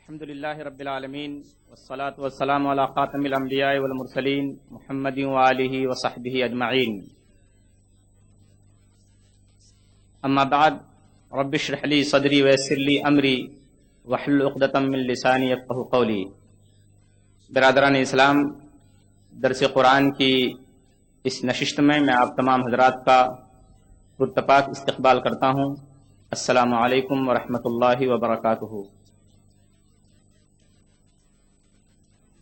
الحمد للہ رب العالمین والصلاة والسلام علی خاتم الانبیاء والمرسلین محمد وآلہ وصحبہ اجمعین اما بعد رب اشرح لی صدری ویسر لی امری واحلل عقدۃ من لسانی یفقہوا قولی۔ برادران اسلام، درس قرآن کی اس نشست میں آپ تمام حضرات کا پرتپاک استقبال کرتا ہوں۔ السلام علیکم ورحمۃ اللہ وبرکاتہ۔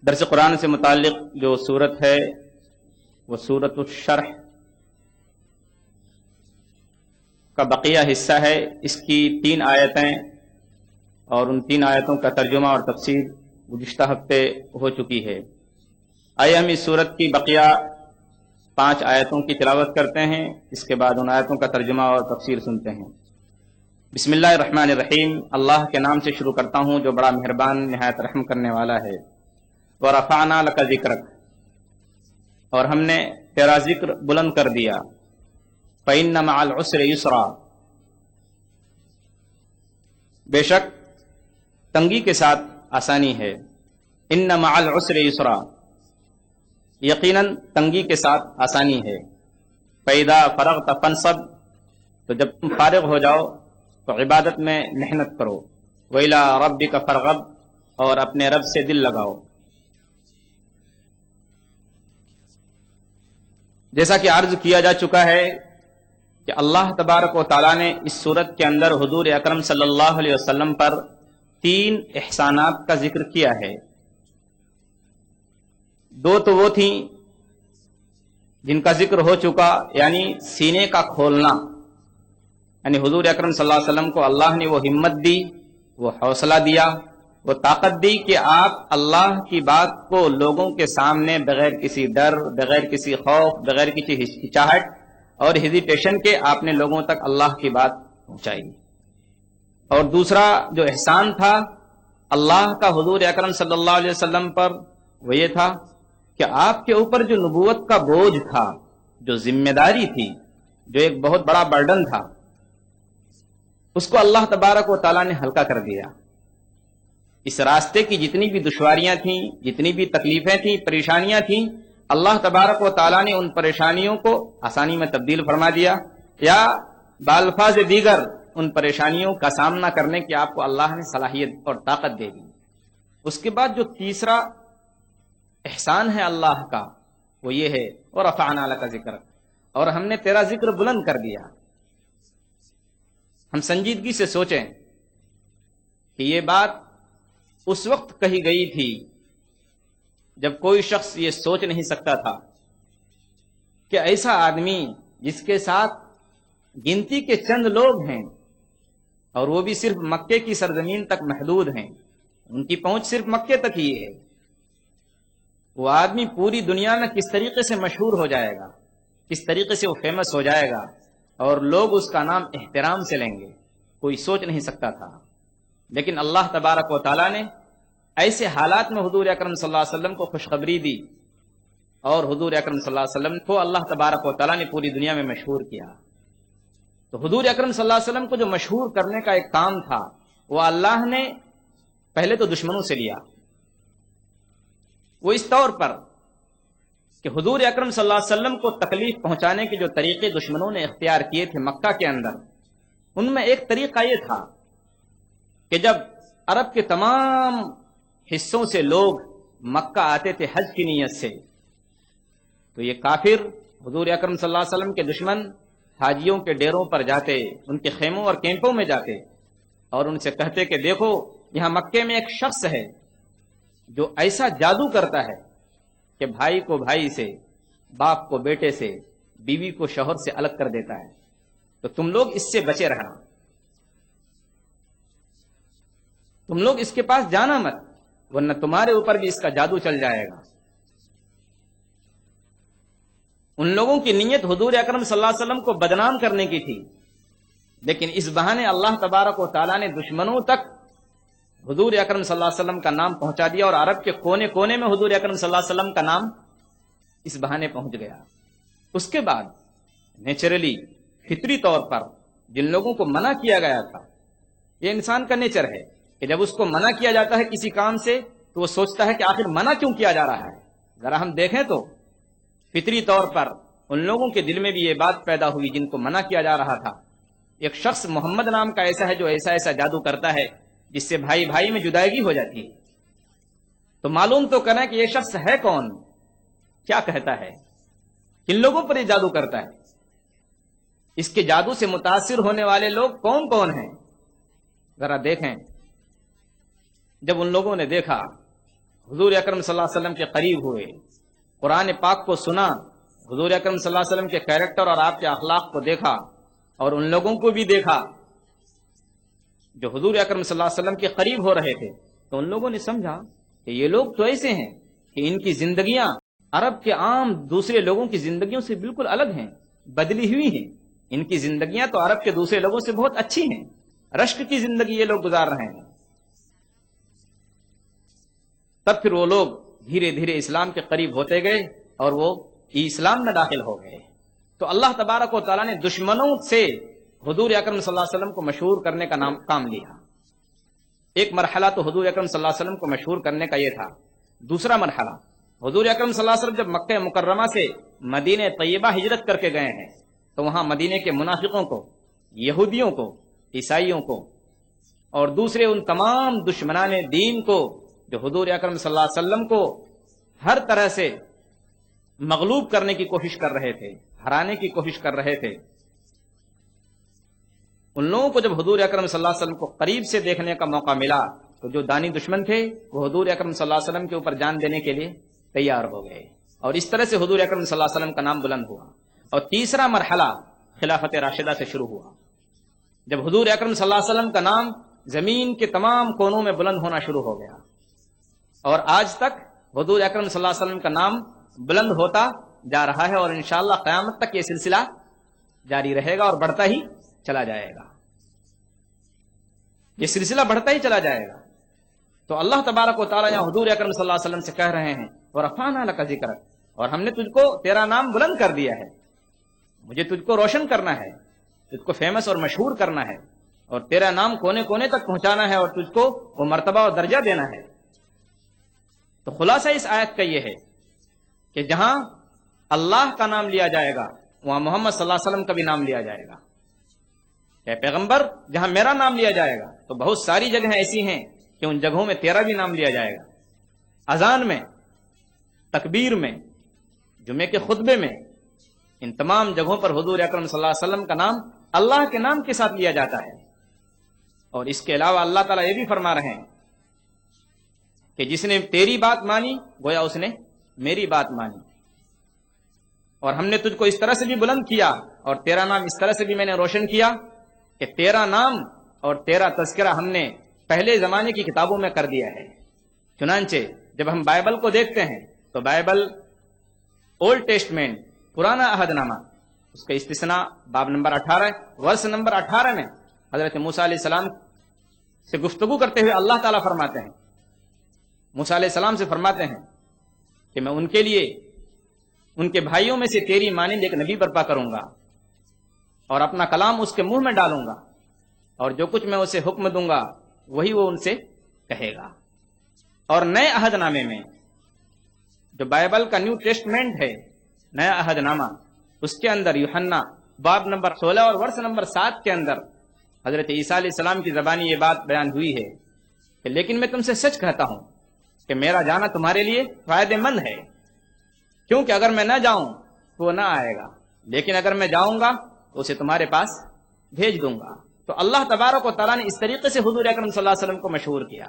درس قرآن سے متعلق جو صورت ہے وہ سورۃ الشرح کا بقیہ حصہ ہے۔ اس کی 3 آیتیں اور ان 3 آیتوں کا ترجمہ اور تفسیر گزشتہ ہفتے ہو چکی ہے۔ آئے ہم اس سورت کی بقیہ 5 آیتوں کی تلاوت کرتے ہیں، اس کے بعد ان آیتوں کا ترجمہ اور تفسیر سنتے ہیں۔ بسم اللہ الرحمن الرحیم، اللہ کے نام سے شروع کرتا ہوں جو بڑا مہربان نہایت رحم کرنے والا ہے۔ وَرَفَعْنَا لَكَ ذِكْرَكَ، اور ہم نے تیرا ذکر بلند کر دیا۔ فَإِنَّ مَعَ الْعُسْرِ يُسْرًا، بے شک تنگی کے ساتھ آسانی ہے۔ إِنَّ مَعَ الْعُسْرِ يُسْرًا، یقیناً تنگی کے ساتھ آسانی ہے۔ فَإِذَا فَرَغْتَ فَانْصَبْ، تو جب تم فارغ ہو جاؤ تو عبادت میں محنت کرو۔ وَإِلَىٰ رَبِّكَ فَارْغَب، اور اپنے رب سے دل لگاؤ۔ جیسا کہ عرض کیا جا چکا ہے کہ اللہ تبارک و تعالیٰ نے اس صورت کے اندر حضور اکرم صلی اللہ علیہ وسلم پر 3 احسانات کا ذکر کیا ہے۔ 2 تو وہ تھیں جن کا ذکر ہو چکا، یعنی سینے کا کھولنا، یعنی حضور اکرم صلی اللہ علیہ وسلم کو اللہ نے وہ ہمت دی، وہ حوصلہ دیا، وہ طاقت دی کہ آپ اللہ کی بات کو لوگوں کے سامنے بغیر کسی ڈر، بغیر کسی خوف، بغیر کسی ہچکچاہٹ اور ہیزیٹیشن کے آپ نے لوگوں تک اللہ کی بات پہنچائی۔ اور دوسرا جو احسان تھا اللہ کا حضور اکرم صلی اللہ علیہ وسلم پر، وہ یہ تھا کہ آپ کے اوپر جو نبوت کا بوجھ تھا، جو ذمہ داری تھی، جو ایک بہت بڑا برڈن تھا، اس کو اللہ تبارک و تعالیٰ نے ہلکا کر دیا۔ اس راستے کی جتنی بھی دشواریاں تھیں، جتنی بھی تکلیفیں تھیں، پریشانیاں تھیں، اللہ تبارک و تعالیٰ نے ان پریشانیوں کو آسانی میں تبدیل فرما دیا، یا بالفاظ دیگر ان پریشانیوں کا سامنا کرنے کی آپ کو اللہ نے صلاحیت اور طاقت دے دی۔ اس کے بعد جو تیسرا احسان ہے اللہ کا، وہ یہ ہے وَرَفَعْنَا لَكَ ذِكْرَكَ، اور ہم نے تیرا ذکر بلند کر دیا۔ ہم سنجیدگی سے سوچیں کہ یہ بات اس وقت کہی گئی تھی جب کوئی شخص یہ سوچ نہیں سکتا تھا کہ ایسا آدمی جس کے ساتھ گنتی کے چند لوگ ہیں، اور وہ بھی صرف مکے کی سرزمین تک محدود ہیں، ان کی پہنچ صرف مکے تک ہی ہے، وہ آدمی پوری دنیا میں کس طریقے سے مشہور ہو جائے گا، کس طریقے سے وہ فیمس ہو جائے گا اور لوگ اس کا نام احترام سے لیں گے، کوئی سوچ نہیں سکتا تھا۔ لیکن اللہ تبارک و تعالیٰ نے ایسے حالات میں حضور اکرم صلی اللہ علیہ وسلم کو خوشخبری دی، اور حضور اکرم صلی اللہ علیہ وسلم کو اللہ تبارک و تعالیٰ نے پوری دنیا میں مشہور کیا۔ تو حضور اکرم صلی اللہ علیہ وسلم کو جو مشہور کرنے کا ایک کام تھا، وہ اللہ نے پہلے تو دشمنوں سے لیا۔ وہ اس طور پر کہ حضور اکرم صلی اللہ علیہ وسلم کو تکلیف پہنچانے کے جو طریقے دشمنوں نے اختیار کیے تھے مکہ کے اندر، ان میں ایک طریقہ یہ تھا کہ جب عرب کے تمام حصوں سے لوگ مکہ آتے تھے حج کی نیت سے، تو یہ کافر حضور اکرم صلی اللہ علیہ وسلم کے دشمن حاجیوں کے ڈیروں پر جاتے، ان کے خیموں اور کیمپوں میں جاتے، اور ان سے کہتے کہ دیکھو یہاں مکے میں ایک شخص ہے جو ایسا جادو کرتا ہے کہ بھائی کو بھائی سے، باپ کو بیٹے سے، بیوی کو شوہر سے الگ کر دیتا ہے، تو تم لوگ اس سے بچے رہنا، تم لوگ اس کے پاس جانا مت، ورنہ تمہارے اوپر بھی اس کا جادو چل جائے گا۔ ان لوگوں کی نیت حضور اکرم صلی اللہ علیہ وسلم کو بدنام کرنے کی تھی، لیکن اس بہانے اللہ تبارک و تعالیٰ نے دشمنوں تک حضور اکرم صلی اللہ علیہ وسلم کا نام پہنچا دیا، اور عرب کے کونے کونے میں حضور اکرم صلی اللہ علیہ وسلم کا نام اس بہانے پہنچ گیا۔ اس کے بعد نیچرلی، فطری طور پر جن لوگوں کو منع کیا گیا تھا، یہ انسان کا نیچر ہے کہ جب اس کو منع کیا جاتا ہے کسی کام سے تو وہ سوچتا ہے کہ آخر منع کیوں کیا جا رہا ہے. ذرا ہم دیکھیں تو فطری طور پر ان لوگوں کے دل میں بھی یہ بات پیدا ہوئی جن کو منع کیا جا رہا تھا. ایک شخص محمد نام کا ایسا ہے جو ایسا ایسا جادو کرتا ہے جس سے بھائی بھائی میں جدائیگی ہو جاتی ہے. تو معلوم تو کریں کہ یہ شخص ہے کون, کیا کہتا ہے, کن لوگوں پر یہ جادو کرتا ہے, اس کے جادو سے متاثر ہونے والے لوگ کون کون ہیں. ذرا دیکھیں. جب ان لوگوں نے دیکھا, حضور اکرم صلی اللہ علیہ وسلم کے قریب ہوئے, قرآن پاک کو سنا, حضور اکرم صلی اللہ علیہ وسلم کے کیریکٹر اور آپ کے اخلاق کو دیکھا, اور ان لوگوں کو بھی دیکھا جو حضور اکرم صلی اللہ علیہ وسلم کے قریب ہو رہے تھے, تو ان لوگوں نے سمجھا کہ یہ لوگ تو ایسے ہیں کہ ان کی زندگیاں عرب کے عام دوسرے لوگوں کی زندگیوں سے بالکل الگ ہیں, بدلی ہوئی ہیں. ان کی زندگیاں تو عرب کے دوسرے لوگوں سے بہت اچھی ہیں, رشک کی زندگی یہ لوگ گزار رہے ہیں. تب پھر وہ لوگ دھیرے دھیرے اسلام کے قریب ہوتے گئے اور وہ اسلام میں داخل ہو گئے. تو اللہ تبارک و تعالیٰ نے دشمنوں سے حضور اکرم صلی اللہ علیہ وسلم کو مشہور کرنے کا کام لیا. ایک مرحلہ تو حضور اکرم صلی اللہ علیہ وسلم کو مشہور کرنے کا یہ تھا. دوسرا مرحلہ, حضور اکرم صلی اللہ علیہ وسلم جب مکہ مکرمہ سے مدینہ طیبہ ہجرت کر کے گئے ہیں تو وہاں مدینے کے منافقوں کو, یہودیوں کو, عیسائیوں کو اور دوسرے ان تمام دشمنان دین کو جو حضور اکرم صلی اللہ علیہ وسلم کو ہر طرح سے مغلوب کرنے کی کوشش کر رہے تھے, ہرانے کی کوشش کر رہے تھے, ان لوگوں کو جب حضور اکرم صلی اللہ علیہ وسلم کو قریب سے دیکھنے کا موقع ملا تو جو دانی دشمن تھے وہ حضور اکرم صلی اللہ علیہ وسلم کے اوپر جان دینے کے لیے تیار ہو گئے, اور اس طرح سے حضور اکرم صلی اللہ علیہ وسلم کا نام بلند ہوا. اور تیسرا مرحلہ خلافت راشدہ سے شروع ہوا, جب حضور اکرم صلی اللہ علیہ وسلم کا نام زمین کے تمام کونوں میں بلند ہونا شروع ہو گیا, اور آج تک حضور اکرم صلی اللہ علیہ وسلم کا نام بلند ہوتا جا رہا ہے, اور انشاءاللہ قیامت تک یہ سلسلہ جاری رہے گا اور بڑھتا ہی چلا جائے گا. یہ سلسلہ بڑھتا ہی چلا جائے گا. تو اللہ تبارک و تعالیٰ یہاں حضور اکرم صلی اللہ علیہ وسلم سے کہہ رہے ہیں وَرَفَعْنَا لَكَ ذِكْرَكَ, اور ہم نے تجھ کو تیرا نام بلند کر دیا ہے. مجھے تجھ کو روشن کرنا ہے, تجھ کو فیمس اور مشہور کرنا ہے, اور تیرا نام کونے کونے تک پہنچانا ہے, اور تجھ کو وہ مرتبہ اور درجہ دینا ہے. تو خلاصہ اس آیت کا یہ ہے کہ جہاں اللہ کا نام لیا جائے گا وہاں محمد صلی اللہ علیہ وسلم کا بھی نام لیا جائے گا. اے پیغمبر, جہاں میرا نام لیا جائے گا تو بہت ساری جگہیں ایسی ہیں کہ ان جگہوں میں تیرا بھی نام لیا جائے گا. اذان میں, تکبیر میں, جمعے کے خطبے میں, ان تمام جگہوں پر حضور اکرم صلی اللہ علیہ وسلم کا نام اللہ کے نام کے ساتھ لیا جاتا ہے. اور اس کے علاوہ اللہ تعالیٰ یہ بھی فرما رہے ہیں کہ جس نے تیری بات مانی گویا اس نے میری بات مانی, اور ہم نے تجھ کو اس طرح سے بھی بلند کیا اور تیرا نام اس طرح سے بھی میں نے روشن کیا کہ تیرا نام اور تیرا تذکرہ ہم نے پہلے زمانے کی کتابوں میں کر دیا ہے. چنانچہ جب ہم بائبل کو دیکھتے ہیں تو بائبل اولڈ ٹیسٹمنٹ, پرانا عہد نامہ, اس کا استثناء باب نمبر 18 ورس نمبر 18 میں حضرت موسیٰ علیہ السلام سے گفتگو کرتے ہوئے اللہ تعالیٰ فرماتے ہیں, موسیٰ علیہ السلام سے فرماتے ہیں کہ میں ان کے لیے ان کے بھائیوں میں سے تیری مانند ایک نبی برپا کروں گا اور اپنا کلام اس کے منہ میں ڈالوں گا, اور جو کچھ میں اسے حکم دوں گا وہی وہ ان سے کہے گا. اور نئے عہد نامے میں جو بائبل کا نیو ٹیسٹمنٹ ہے, نیا عہد نامہ, اس کے اندر یوحنا باب نمبر 16 اور ورس نمبر 7 کے اندر حضرت عیسیٰ علیہ السلام کی زبانی یہ بات بیان ہوئی ہے کہ لیکن میں تم سے سچ کہتا ہوں کہ میرا جانا تمہارے لیے فائدہ مند ہے, کیونکہ اگر میں نہ جاؤں تو وہ نہ آئے گا, لیکن اگر میں جاؤں گا تو اسے تمہارے پاس بھیج دوں گا. تو اللہ تبارک و تعالیٰ نے اس طریقے سے حضور اکرم صلی اللہ علیہ وسلم کو مشہور کیا.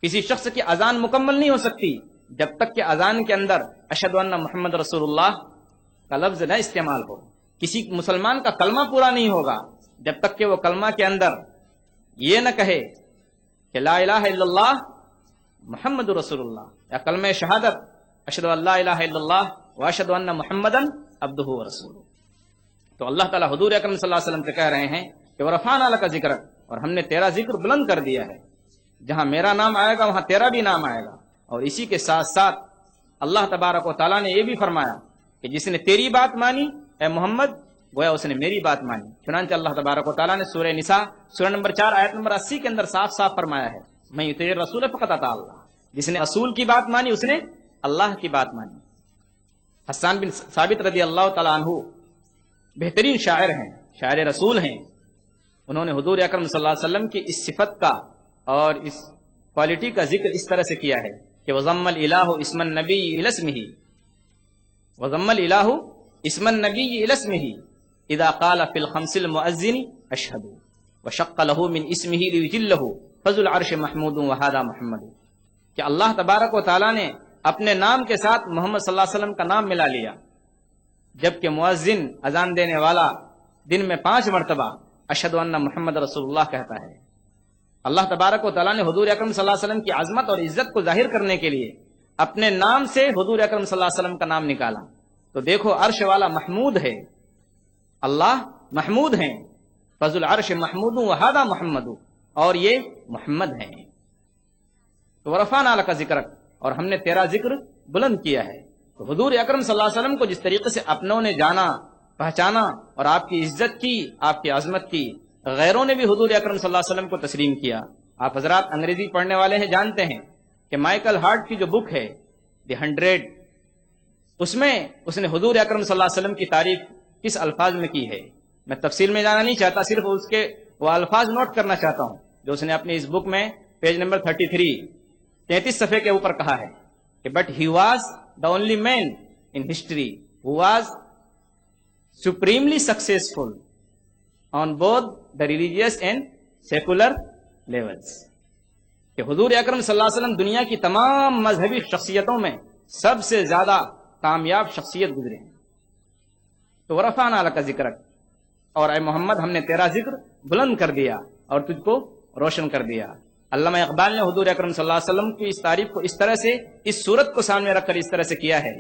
کسی شخص کی اذان مکمل نہیں ہو سکتی جب تک کہ اذان کے اندر اشہد ان محمد رسول اللہ کا لفظ نہ استعمال ہو. کسی مسلمان کا کلمہ پورا نہیں ہوگا جب تک کہ وہ کلمہ کے اندر یہ نہ کہے کہ لا الہ الا اللہ محمد رسول اللہ, یا کلمہ شہادت اشہد ان لا الہ الا اللہ واشہد ان محمدن عبدہ ورسولہ. تو اللہ تعالیٰ حضور اکرم صلی اللہ علیہ وسلم سے کہہ رہے ہیں کہ وَرَفَعْنَا لَكَ ذِكْرَكَ, اور ہم نے تیرا ذکر بلند کر دیا ہے. جہاں میرا نام آئے گا وہاں تیرا بھی نام آئے گا. اور اسی کے ساتھ ساتھ اللہ تبارک و تعالیٰ نے یہ بھی فرمایا کہ جس نے تیری بات مانی اے محمد گویا اس نے میری بات مانی۔ چنانچہ اللہ تبارک و تعالیٰ نے سورہ نساء سورہ نمبر 4 آیت نمبر 80 کے اندر صاف صاف فرمایا ہے، میں یطیع الرسول فقط اطاع اللہ، جس نے رسول کی بات مانی اس نے اللہ کی بات مانی۔ حسان بن ثابت رضی اللہ تعالیٰ عنہ بہترین شاعر ہیں، شاعر رسول ہیں، انہوں نے حضور اکرم صلی اللہ علیہ وسلم کی اس صفت کا اور اس کوالٹی کا ذکر اس طرح سے کیا ہے کہ وَضَمَّ الْإِلَٰهُ اسْمَ النَّبِيِّ إِلَى اسْمِهِ، وَضَمَّ الْإِلَٰهُ اسْمَ النَّبِيِّ إِلَى اسْمِهِ إِذَا قَالَ فِي الْخَمْسِ الْمُؤَذِّنِ أَشْهَدُ وَشَقَّ لَهُ مِنْ اسْمِهِ لِيُجِلَّهُ فَذُو الْعَرْشِ مَحْمُودٌ وَهَذَا مُحَمَّدٌ، کہ اللہ تبارک و تعالیٰ نے اپنے نام کے ساتھ محمد صلی اللہ علیہ وسلم کا نام ملا لیا، جبکہ مؤذن اذان دینے والا دن میں 5 مرتبہ اشہد ان محمد رسول اللہ کہتا ہے۔ اللہ تبارک و تعالیٰ نے حضور اکرم صلی اللہ علیہ وسلم کی عظمت اور عزت کو ظاہر کرنے کے لیے اپنے نام سے حضور اکرم صلی اللہ علیہ وسلم کا نام نکالا۔ تو دیکھو عرش والا محمود ہے، اللہ محمود ہیں، فذو العرش محمود وہذا محمد، اور یہ محمد ہیں۔ تو ورفعنا لک ذکرک، اور ہم نے تیرا ذکر بلند کیا ہے۔ تو حضور اکرم صلی اللہ علیہ وسلم کو جس طریقے سے اپنوں نے جانا، پہچانا اور آپ کی عزت کی، آپ کی عظمت کی، غیروں نے بھی حضور اکرم صلی اللہ علیہ وسلم کو تسلیم کیا۔ آپ حضرات انگریزی پڑھنے والے ہیں، جانتے ہیں کہ مائیکل ہارٹ کی جو بک ہے دی 100، اس میں اس نے حضور اکرم صلی اللہ علیہ وسلم کی تعریف کس الفاظ میں کی ہے، میں تفصیل میں جانا نہیں چاہتا، صرف اس کے وہ الفاظ نوٹ کرنا چاہتا ہوں جو اس نے اپنی اس بک میں پیج نمبر 33 صفحے کے اوپر کہا ہے کہ but he was the only man in history who was supremely successful on both the religious and secular levels، کہ حضور اکرم صلی اللہ علیہ وسلم دنیا کی تمام مذہبی شخصیتوں میں سب سے زیادہ کامیاب شخصیت گزرے ہیں۔ تو ورفعنا لک ذکرک، اور اے محمد ہم نے تیرا ذکر بلند کر دیا اور تجھ کو روشن کر دیا۔ علامہ اقبال نے حضور اکرم صلی اللہ علیہ وسلم کی اس تعریف کو اس طرح سے، اس صورت کو سامنے رکھ کر اس طرح سے کیا ہے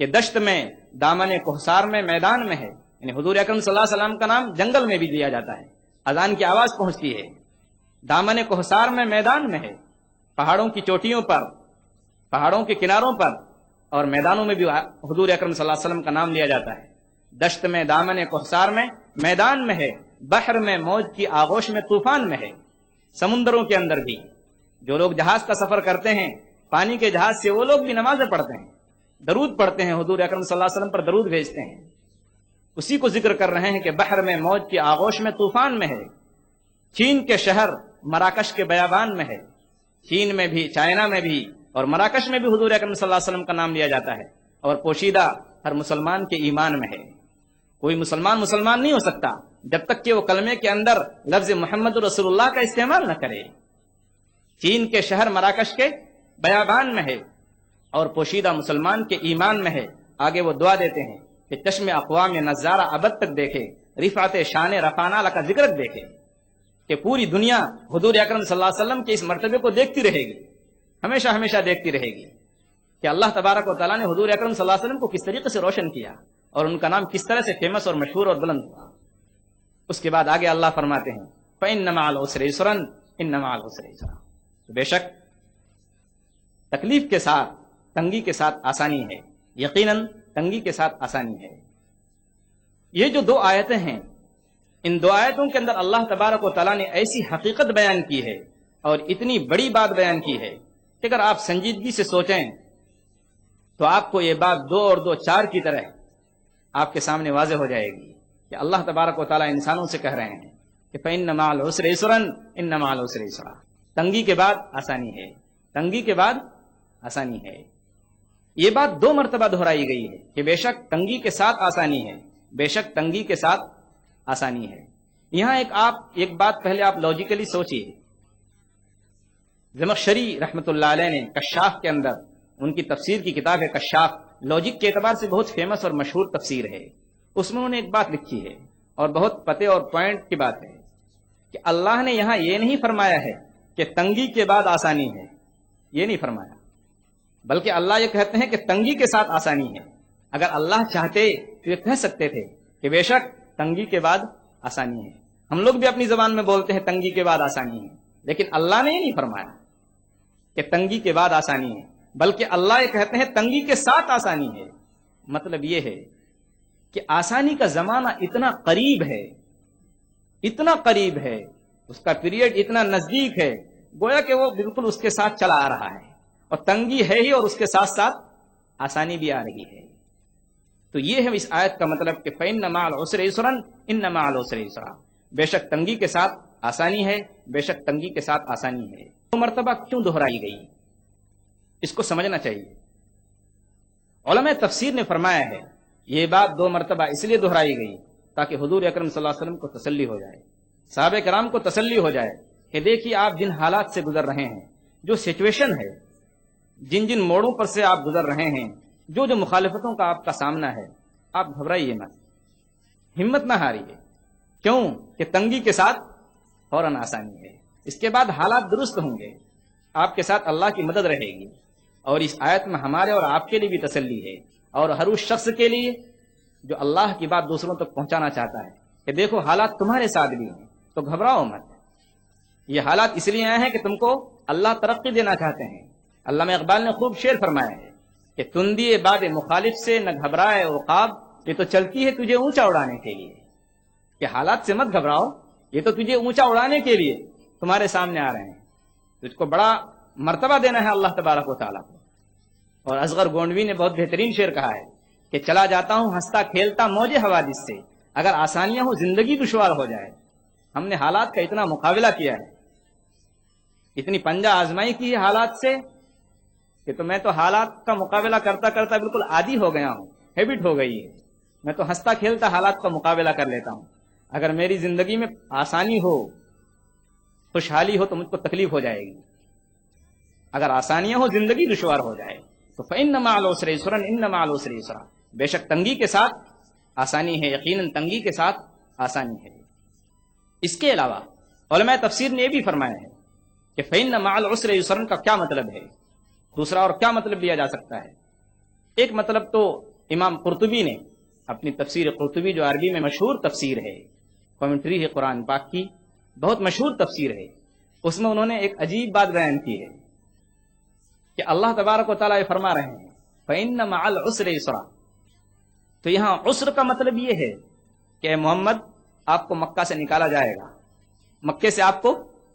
کہ دشت میں، دامن کوہسار میں، میدان میں ہے، یعنی حضور اکرم صلی اللہ علیہ وسلم کا نام جنگل میں بھی لیا جاتا ہے، اذان کی آواز پہنچتی ہے، دامن کوہسار میں، میدان میں ہے، پہاڑوں کی چوٹیوں پر، پہاڑوں کے کناروں پر اور میدانوں میں بھی حضور اکرم صلی اللہ علیہ وسلم کا نام لیا جاتا ہے۔ دشت میں، دامن کوہسار میں، میدان میں ہے، بحر میں، موج کی آغوش میں، طوفان میں ہے، سمندروں کے اندر بھی۔ جو لوگ جہاز کا سفر کرتے ہیں، پانی کے جہاز سے، وہ لوگ بھی نمازیں پڑھتے ہیں، درود پڑھتے ہیں، حضور اکرم صلی اللہ علیہ وسلم پر درود بھیجتے ہیں۔ اسی کو ذکر کر رہے ہیں کہ بحر میں، موج کی آغوش میں، طوفان میں ہے، چین کے شہر مراکش کے بیابان میں ہے، چین میں بھی، چائنا میں بھی اور مراکش میں بھی حضور اکرم صلی اللہ علیہ وسلم کا نام لیا جاتا ہے، اور پوشیدہ ہر مسلمان کے ایمان میں ہے۔ کوئی مسلمان نہیں ہو سکتا جب تک کہ وہ کلمے کے اندر لفظ محمد رسول اللہ کا استعمال نہ کرے۔ چین کے شہر مراکش کے بیابان میں ہے اور پوشیدہ مسلمان کے ایمان میں ہے۔ آگے وہ دعا دیتے ہیں کہ چشم اقوام نظارہ ابد تک دیکھے، رفعت شان رفعنا لک ذکرک دیکھے، کہ پوری دنیا حضور اکرم صلی اللہ علیہ وسلم کے اس مرتبے کو دیکھتی رہے گی، ہمیشہ ہمیشہ دیکھتی رہے گی کہ اللہ تبارک و تعالیٰ نے حضور اکرم صلی اللہ علیہ وسلم کو کس طریقے سے روشن کیا اور ان کا نام کس طرح سے فیمس اور مشہور اور بلند ہوا۔ اس کے بعد آگے اللہ فرماتے ہیں فَإِنَّ مَعَ الْعُسْرِ يُسْرًا إِنَّ مَعَ الْعُسْرِ يُسْرًا، بے شک تکلیف کے ساتھ، تنگی کے ساتھ آسانی ہے، یقیناً تنگی کے ساتھ آسانی ہے۔ یہ جو 2 آیتیں ہیں، ان 2 آیتوں کے اندر اللہ تبارک و تعالیٰ نے ایسی حقیقت بیان کی ہے اور اتنی بڑی بات بیان کی ہے کہ اگر آپ سنجیدگی سے سوچیں تو آپ کو یہ بات 2 اور 2 4 کی طرح آپ کے سامنے واضح ہو جائے گی کہ اللہ تبارک و تعالیٰ انسانوں سے کہہ رہے ہیں کہ فَإِنَّ مَعَ الْعُسْرِ يُسْرًا إِنَّ مَعَ الْعُسْرِ يُسْرًا، تنگی کے بعد آسانی ہے، تنگی کے بعد آسانی ہے۔ یہ بات 2 مرتبہ دہرائی گئی ہے کہ بے شک تنگی کے ساتھ آسانی ہے، بے شک تنگی کے ساتھ آسانی ہے۔ یہاں ایک بات پہلے آپ لاجیکلی سوچئے، زمخشری رحمۃ اللہ علیہ نے کشاف کے اندر، ان کی تفسیر کی کتاب ہے کشاف، لاجک کے اعتبار سے بہت فیمس اور مشہور تفسیر ہے، اس میں انہوں نے ایک بات لکھی ہے اور بہت پتے اور پوائنٹ کی بات ہے کہ اللہ نے یہاں یہ نہیں فرمایا ہے کہ تنگی کے بعد آسانی ہے، یہ نہیں فرمایا، بلکہ اللہ یہ کہتے ہیں کہ تنگی کے ساتھ آسانی ہے۔ اگر اللہ چاہتے تو یہ کہہ سکتے تھے کہ بے شک تنگی کے بعد آسانی ہے۔ ہم لوگ بھی اپنی زبان میں بولتے ہیں تنگی کے بعد آسانی ہے، لیکن اللہ نے یہ نہیں فرمایا کہ تنگی کے بعد آسانی ہے، بلکہ اللہ یہ کہتے ہیں تنگی کے ساتھ آسانی ہے۔ مطلب یہ ہے کہ آسانی کا زمانہ اتنا قریب ہے، اتنا قریب ہے، اس کا پیریڈ اتنا نزدیک ہے، گویا کہ وہ بالکل اس کے ساتھ چلا آ رہا ہے، اور تنگی ہے ہی اور اس کے ساتھ ساتھ آسانی بھی آ رہی ہے۔ تو یہ ہے اس آیت کا مطلب کہ فَإِنَّ مَعَ الْعُسْرِ يُسْرًا إِنَّ مَعَ الْعُسْرِ يُسْرًا، بے شک تنگی کے ساتھ آسانی ہے، بے شک تنگی کے ساتھ آسانی ہے۔ دو مرتبہ کیوں دہرائی گئی، اس کو سمجھنا چاہیے۔ علماء تفسیر نے فرمایا ہے یہ بات دو مرتبہ اس لیے دہرائی گئی تاکہ حضور اکرم صلی اللہ علیہ وسلم کو تسلی ہو جائے، صحابہ کرام کو تسلی ہو جائے کہ دیکھیے آپ جن حالات سے گزر رہے ہیں، جو سچویشن ہے، جن جن موڑوں پر سے آپ گزر رہے ہیں، جو جو مخالفتوں کا آپ کا سامنا ہے، آپ گھبرائیے مت، ہمت نہ ہاریے۔ کیوں کہ تنگی کے ساتھ فوراً آسانی ہے، اس کے بعد حالات درست ہوں گے، آپ کے ساتھ اللہ کی مدد رہے گی۔ اور اس آیت میں ہمارے اور آپ کے لیے بھی تسلی ہے، اور ہر اس شخص کے لیے جو اللہ کی بات دوسروں تک پہنچانا چاہتا ہے کہ دیکھو حالات تمہارے ساتھ بھی ہیں، تو گھبراؤ مت۔ یہ حالات اس لیے آئے ہیں کہ تم کو اللہ ترقی دینا چاہتے ہیں۔ علامہ اقبال نے خوب شعر فرمایا ہے کہ تندی باد مخالف سے نہ گھبرائے عقاب، یہ تو چلتی ہے تجھے اونچا اڑانے کے لیے۔ کہ حالات سے مت گھبراؤ، یہ تو تجھے اونچا اڑانے کے لیے تمہارے سامنے آ رہے ہیں، تجھ کو بڑا مرتبہ دینا ہے اللہ تبارک و تعالیٰ کو۔ اور اصغر گونڈوی نے بہت بہترین شعر کہا ہے کہ چلا جاتا ہوں ہنستا کھیلتا موج حوادث سے، اگر آسانیاں ہوں زندگی دشوار ہو جائے۔ ہم نے حالات کا اتنا مقابلہ کیا ہے، اتنی پنجہ آزمائی کی ہے حالات سے کہ تو میں تو حالات کا مقابلہ کرتا کرتا بالکل عادی ہو گیا ہوں، ہیبٹ ہو گئی ہے۔ میں تو ہنستا کھیلتا حالات کا مقابلہ کر لیتا ہوں۔ اگر میری زندگی میں آسانی ہو، خوشحالی ہو، تو مجھ کو تکلیف ہو جائے گی۔ اگر آسانیاں ہو، زندگی دشوار ہو جائے تو فَإِنَّ مَعَ الْعُسْرِ يُسْرًا إِنَّ مَعَ الْعُسْرِ يُسْرًا، بے شک تنگی کے ساتھ آسانی ہے، یقیناً تنگی کے ساتھ آسانی ہے۔ اس کے علاوہ علماء تفسیر نے یہ بھی فرمایا ہے کہ فَإِنَّ مَعَ الْعُسْرِ يُسْرًا کا کیا مطلب ہے، دوسرا اور کیا مطلب لیا جا سکتا ہے۔ ایک مطلب تو امام قرطبی نے اپنی تفسیر قرطبی، جو عربی میں مشہور تفسیر ہے، کمنٹری ہے قرآن پاک کی، بہت مشہور تفسیر ہے، اس میں انہوں نے ایک عجیب بات بیان کی ہے کہ اللہ تبارک و تعالیٰ یہ فرما رہے ہیں فَإِنَّ مَعَ الْعُسْرِ يُسْرًا، تو یہاں عسر کا مطلب یہ ہے کہ اے محمد آپ کو مکہ سے نکالا جائے گا، مکے سے آپ کو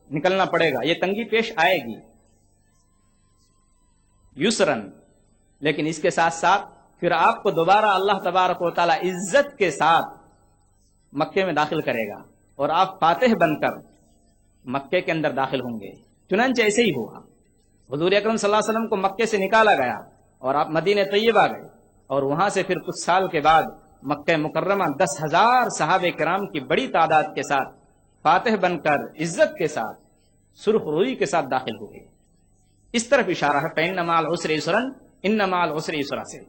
نکلنا پڑے گا، یہ تنگی پیش آئے گی، یسرن، لیکن اس کے ساتھ ساتھ پھر آپ کو دوبارہ اللہ تبارک و تعالیٰ عزت کے ساتھ مکے میں داخل کرے گا، اور آپ فاتح بن کر مکے کے اندر داخل ہوں گے۔ چنانچہ ایسے ہی ہوا، حضور اکرم صلی اللہ علیہ وسلم کو مکے سے نکالا گیا اور آپ مدینہ طیبہ گئے، اور وہاں سے پھر کچھ سال کے بعد مکہ مکرمہ 10,000 صحابہ کرام کی بڑی تعداد کے ساتھ فاتح بن کر عزت کے ساتھ سرخ روئی کے ساتھ داخل ہوئے۔ اس طرف اشارہ ہے فَإِنَّ مَعَ الْعُسْرِ يُسْرًا إِنَّ مَعَ الْعُسْرِ يُسْرًا سے۔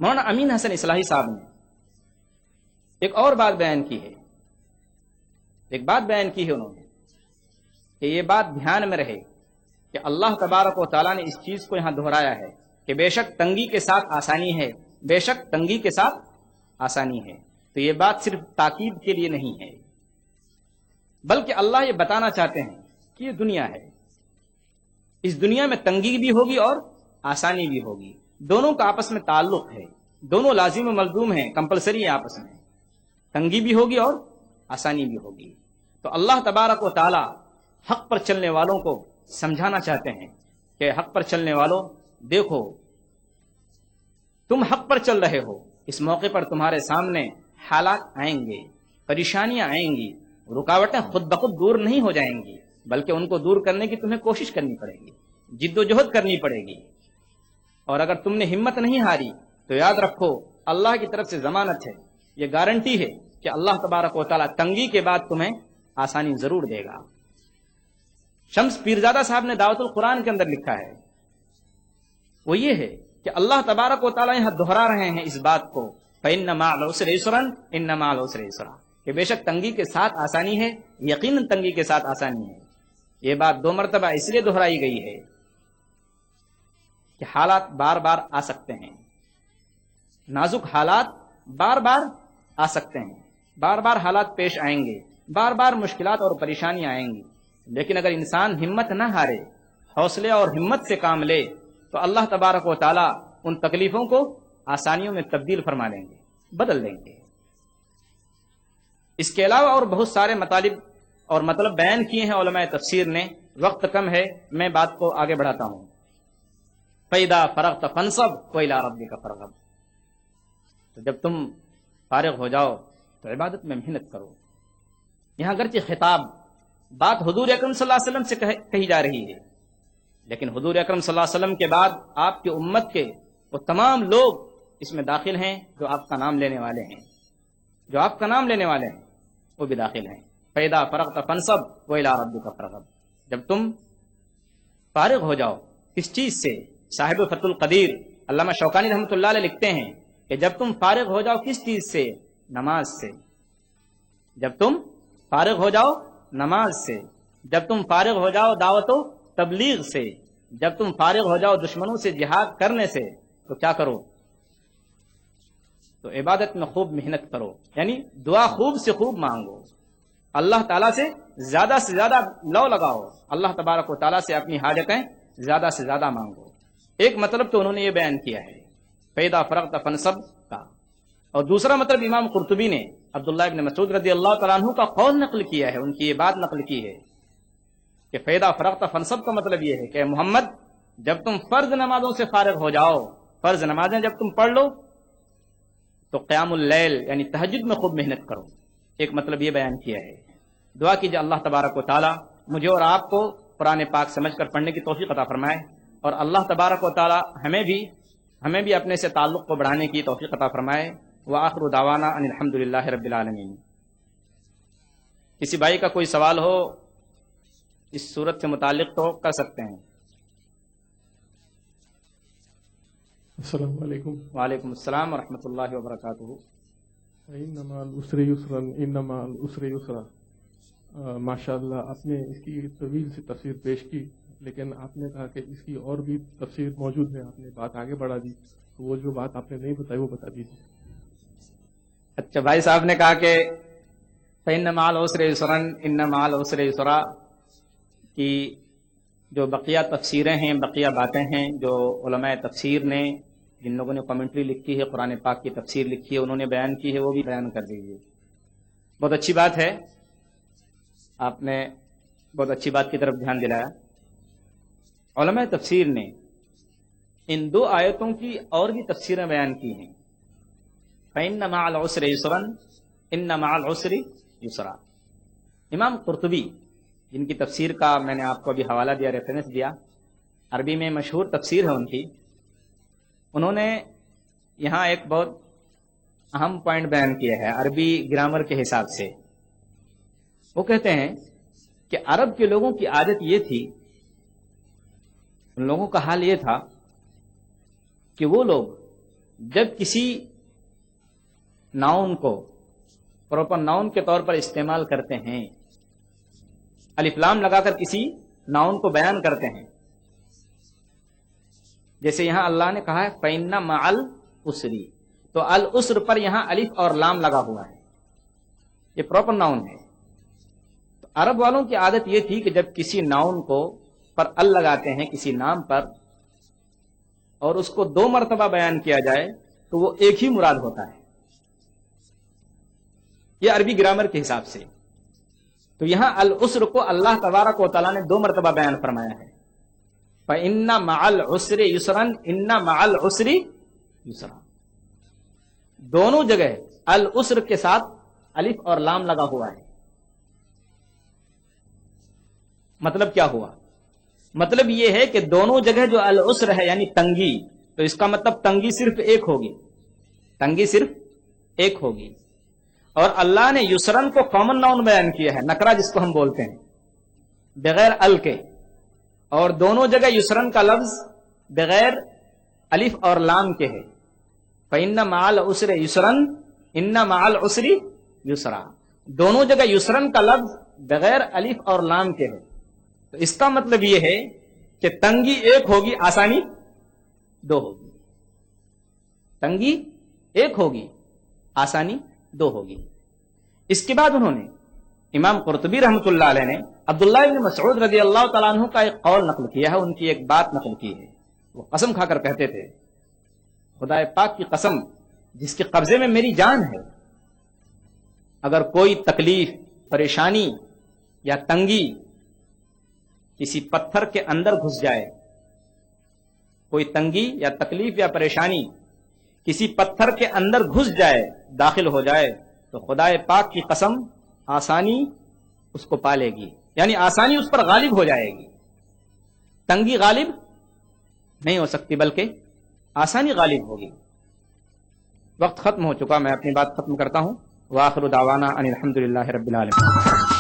مولانا امین حسن اصلاحی صاحب نے ایک اور بات بیان کی ہے، انہوں نے کہ یہ بات دھیان میں رہے کہ اللہ تبارک و تعالیٰ نے اس چیز کو یہاں دہرایا ہے کہ بے شک تنگی کے ساتھ آسانی ہے، بے شک تنگی کے ساتھ آسانی ہے۔ تو یہ بات صرف تاکید کے لیے نہیں ہے، بلکہ اللہ یہ بتانا چاہتے ہیں کہ یہ دنیا ہے، اس دنیا میں تنگی بھی ہوگی اور آسانی بھی ہوگی، دونوں کا آپس میں تعلق ہے، دونوں لازم و ملزوم ہیں، کمپلسری ہے آپس میں، تنگی بھی ہوگی اور آسانی بھی ہوگی۔ تو اللہ تبارک و تعالی حق پر چلنے والوں کو سمجھانا چاہتے ہیں کہ حق پر چلنے والوں دیکھو، تم حق پر چل رہے ہو، اس موقع پر تمہارے سامنے حالات آئیں گے، پریشانیاں آئیں گی، رکاوٹیں خود بخود دور نہیں ہو جائیں گی، بلکہ ان کو دور کرنے کی تمہیں کوشش کرنی پڑے گی، جد و جہد کرنی پڑے گی۔ اور اگر تم نے ہمت نہیں ہاری تو یاد رکھو اللہ کی طرف سے ضمانت ہے، یہ گارنٹی ہے کہ اللہ تبارک و تعالیٰ تنگی کے بعد تمہیں آسانی ضرور دے گا۔ شمس پیرزادہ صاحب نے دعوت القرآن کے اندر لکھا ہے، وہ یہ ہے کہ اللہ تبارک و تعالیٰ یہاں دہرا رہے ہیں اس بات کو فَإِنَّ مَعَ الْعُسْرِ يُسْرًا إِنَّ مَعَ الْعُسْرِ يُسْرًا، کہ بے شک تنگی کے ساتھ آسانی ہے، یقیناً تنگی کے ساتھ آسانی ہے۔ یہ بات 2 مرتبہ اس لیے دہرائی گئی ہے کہ حالات بار بار آ سکتے ہیں، نازک حالات بار بار آ سکتے ہیں، بار بار حالات پیش آئیں گے، بار بار مشکلات اور پریشانیاں آئیں گی، لیکن اگر انسان ہمت نہ ہارے، حوصلے اور ہمت سے کام لے، تو اللہ تبارک و تعالیٰ ان تکلیفوں کو آسانیوں میں تبدیل فرما لیں گے۔ بدل دیں گے۔ اس کے علاوہ اور بہت سارے مطالب اور مطلب بیان کیے ہیں علماء تفسیر نے، وقت کم ہے، میں بات کو آگے بڑھاتا ہوں۔ فَإِذَا فَرَغْتَ فَانصَبْ وَإِلَىٰ رَبِّكَ فَارْغَب، تو جب تم فارغ ہو جاؤ تو عبادت میں محنت کرو۔ یہاں اگرچہ خطاب بات حضور اکرم صلی اللہ علیہ وسلم سے کہی جا رہی ہے، لیکن حضور اکرم صلی اللہ علیہ وسلم کے بعد آپ کی امت کے وہ تمام لوگ اس میں داخل ہیں جو آپ کا نام لینے والے ہیں، جو آپ کا نام لینے والے ہیں وہ بھی داخل ہیں۔ فَإِذَا فَرَغْتَ فَانصَبْ وَإِلَىٰ رَبِّكَ فَارْغَب، جب تم فارغ ہو جاؤ کس چیز سے؟ صاحب فتح القدیر علامہ شوکانی رحمۃ اللہ علیہ لکھتے ہیں کہ جب تم فارغ ہو جاؤ کس چیز سے؟ نماز سے۔ جب تم فارغ ہو جاؤ نماز سے، جب تم فارغ ہو جاؤ دعوت و تبلیغ سے، جب تم فارغ ہو جاؤ دشمنوں سے جہاد کرنے سے، تو کیا کرو؟ تو عبادت میں خوب محنت کرو، یعنی دعا خوب سے خوب مانگو، اللہ تعالیٰ سے زیادہ لو لگاؤ، اللہ تبارک و تعالیٰ سے اپنی حاجتیں زیادہ سے زیادہ مانگو۔ ایک مطلب تو انہوں نے یہ بیان کیا ہے فَإِذَا فَرَغْتَ فَانصَبْ کا، اور دوسرا مطلب امام قرطبی نے عبداللہ ابن مسعود رضی اللہ تعالیٰ عنہ کا قول نقل کیا ہے، ان کی یہ بات نقل کی ہے کہ فَإِذَا فَرَغْتَ فَانصَبْ کا مطلب یہ ہے کہ محمد جب تم فرض نمازوں سے فارغ ہو جاؤ، فرض نمازیں جب تم پڑھ لو تو قیام اللیل یعنی تہجد میں خوب محنت کرو۔ ایک مطلب یہ بیان کیا ہے۔ دعا کیجیے اللہ تبارک و تعالیٰ مجھے اور آپ کو قرآن پاک سمجھ کر پڑھنے کی توفیق عطا فرمائے، اور اللہ تبارک و تعالیٰ ہمیں بھی اپنے سے تعلق کو بڑھانے کی توفیق عطا فرمائے۔ وآخر دعوانا ان الحمد للہ رب العالمین۔ کسی بھائی کا کوئی سوال ہو اس صورت سے متعلق تو کر سکتے ہیں۔ السلام علیکم۔ وعلیکم السلام ورحمۃ اللہ وبرکاتہ۔ إِنَّ مَعَ الْعُسْرِ يُسْرًا إِنَّ مَعَ الْعُسْرِ يُسْرًا۔ ماشاء اللہ آپ نے اس کی طویل سی تفسیر پیش کی، لیکن آپ نے کہا کہ اس کی اور بھی تفسیر موجود ہے، آپ نے بات آگے بڑھا دی، تو وہ جو بات آپ نے نہیں بتائی وہ بتا دیجیے۔ اچھا، بھائی صاحب نے کہا کہ فَإِنَّ مَعَ الْعُسْرِ يُسْرًا إِنَّ مَعَ الْعُسْرِ يُسْرًا کی جو بقیہ تفسیریں ہیں، بقیہ باتیں ہیں جو علماء تفسیر نے، جن لوگوں نے کمنٹری لکھی ہے، قرآن پاک کی تفسیر لکھی ہے، انہوں نے بیان کی ہے، وہ بھی بیان کر دیجیے۔ بہت اچھی بات ہے، آپ نے بہت اچھی بات کی طرف دھیان دلایا۔ علماء تفسیر نے ان دو آیتوں کی اور بھی تفسیریں بیان کی ہیں۔ فَإِنَّ مَعَ الْعُسْرِ يُسْرًا إِنَّ مَعَ الْعُسْرِ يُسْرًا۔ امام قرطبی جن کی تفسیر کا میں نے آپ کو ابھی حوالہ دیا، ریفرنس دیا، عربی میں مشہور تفسیر ہے ان کی، انہوں نے یہاں ایک بہت اہم پوائنٹ بیان کیا ہے عربی گرامر کے حساب سے۔ وہ کہتے ہیں کہ عرب کے لوگوں کی عادت یہ تھی، ان لوگوں کا حال یہ تھا کہ وہ لوگ جب کسی ناؤن کو پراپر ناؤن کے طور پر استعمال کرتے ہیں، الف لام لگا کر کسی ناؤن کو بیان کرتے ہیں، جیسے یہاں اللہ نے کہا ہے فَإِنَّ مَعَ الْعُسْرِ، تو العسر پر یہاں الف اور لام لگا ہوا ہے، یہ پراپر ناؤن ہے۔ تو عرب والوں کی عادت یہ تھی کہ جب کسی ناؤن کو پر ال لگاتے ہیں کسی نام پر اور اس کو دو مرتبہ بیان کیا جائے تو وہ ایک ہی مراد ہوتا ہے، یہ عربی گرامر کے حساب سے۔ تو یہاں العسر کو اللہ تبارک و تعالیٰ نے دو مرتبہ بیان فرمایا ہے، فَإِنَّ مَعَ الْعُسْرِ يُسْرًا إِنَّ مَعَ الْعُسْرِ يُسْرًا، دونوں جگہ العسر کے ساتھ الف اور لام لگا ہوا ہے۔ مطلب کیا ہوا؟ مطلب یہ ہے کہ دونوں جگہ جو العسر ہے یعنی تنگی، تو اس کا مطلب تنگی صرف ایک ہوگی، تنگی صرف ایک ہوگی۔ اور اللہ نے یسرن کو کامن ناؤن بیان کیا ہے، نکرہ جس کو ہم بولتے ہیں، بغیر ال کے، اور دونوں جگہ یسرن کا لفظ بغیر الف اور لام کے ہے، فَإِنَّ مَعَ الْعُسْرِ يُسْرًا إِنَّ مَعَ الْعُسْرِ يُسْرًا، دونوں جگہ یسرن کا لفظ بغیر الف اور لام کے ہے۔ تو اس کا مطلب یہ ہے کہ تنگی ایک ہوگی، آسانی دو ہوگی، تنگی ایک ہوگی، آسانی دو ہوگی۔ اس کے بعد انہوں نے امام قرطبی رحمۃ اللہ علیہ نے عبداللہ ابن مسعود رضی اللہ تعالیٰ عنہ کا ایک قول نقل کیا ہے، ان کی ایک بات نقل کی ہے۔ وہ قسم کھا کر کہتے تھے، خدا پاک کی قسم، جس کے قبضے میں میری جان ہے، اگر کوئی تکلیف، پریشانی یا تنگی کسی پتھر کے اندر گھس جائے، کوئی تنگی یا تکلیف یا پریشانی کسی پتھر کے اندر گھس جائے، داخل ہو جائے، تو خدا پاک کی قسم آسانی اس کو پالے گی، یعنی آسانی اس پر غالب ہو جائے گی۔ تنگی غالب نہیں ہو سکتی بلکہ آسانی غالب ہوگی۔ وقت ختم ہو چکا، میں اپنی بات ختم کرتا ہوں۔ وآخر دعوانا ان الحمد للہ رب العالمین۔